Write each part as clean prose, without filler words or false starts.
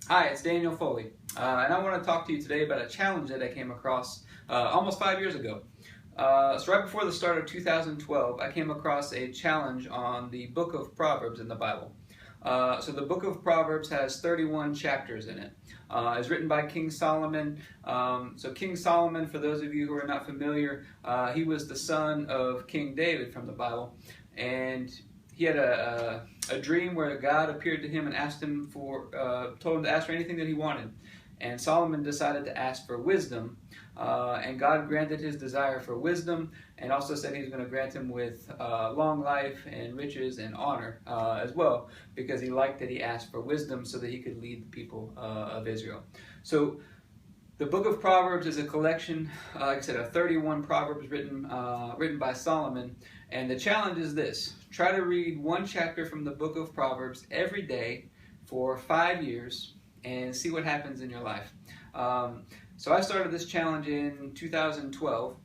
Hi, it's Daniel Foley, and I want to talk to you today about a challenge that I came across almost 5 years ago. So right before the start of 2012, I came across a challenge on the book of Proverbs in the Bible. So the book of Proverbs has 31 chapters in it. It's written by King Solomon. So King Solomon, for those of you who are not familiar, he was the son of King David from the Bible, and he had a dream where God appeared to him and asked him told him to ask for anything that he wanted. And Solomon decided to ask for wisdom, and God granted his desire for wisdom, and also said he was going to grant him with long life and riches and honor as well, because he liked that he asked for wisdom so that he could lead the people of Israel. So the book of Proverbs is a collection, like I said, of 31 proverbs written by Solomon. And the challenge is this: try to read one chapter from the book of Proverbs every day for 5 years and see what happens in your life. So I started this challenge in 2012.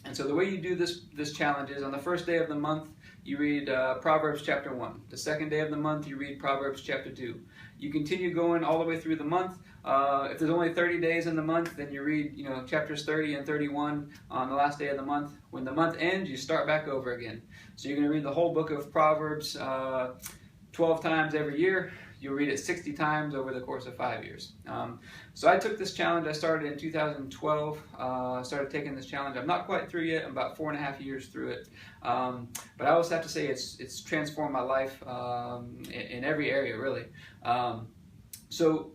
And so the way you do this challenge is on the first day of the month, you read Proverbs chapter 1. The second day of the month, you read Proverbs chapter 2. You continue going all the way through the month. If there's only 30 days in the month, then you read chapters 30 and 31 on the last day of the month. When the month ends, you start back over again. So you're going to read the whole book of Proverbs 12 times every year. You'll read it 60 times over the course of 5 years. So I took this challenge. I started in 2012. Started taking this challenge. I'm not quite through yet. I'm about 4.5 years through it. But I always have to say it's transformed my life in every area, really. So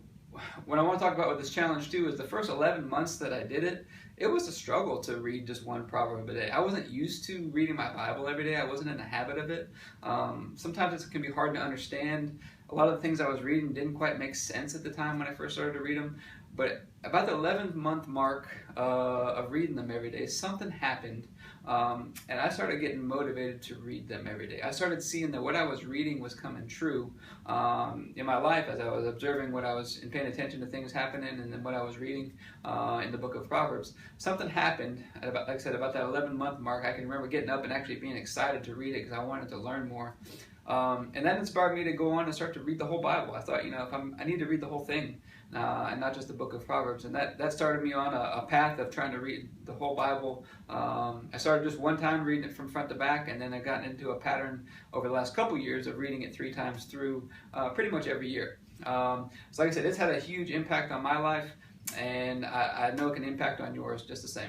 what I want to talk about with this challenge too is the first 11 months that I did it, it was a struggle to read just one proverb a day. I wasn't used to reading my Bible every day. I wasn't in the habit of it. Sometimes it can be hard to understand. A lot of the things I was reading didn't quite make sense at the time when I first started to read them. But about the 11th month mark of reading them every day, something happened. And I started getting motivated to read them every day. I started seeing that what I was reading was coming true in my life as I was observing what I was and paying attention to things happening and then what I was reading in the book of Proverbs. Something happened at about, like I said, about that 11-month mark. I can remember getting up and actually being excited to read it because I wanted to learn more. And that inspired me to go on and start to read the whole Bible. I thought, I need to read the whole thing and not just the book of Proverbs. And that started me on a path of trying to read the whole Bible. I started just one time reading it from front to back, and then I've gotten into a pattern over the last couple years of reading it 3 times through pretty much every year. So like I said, it's had a huge impact on my life, and I know it can impact on yours just the same.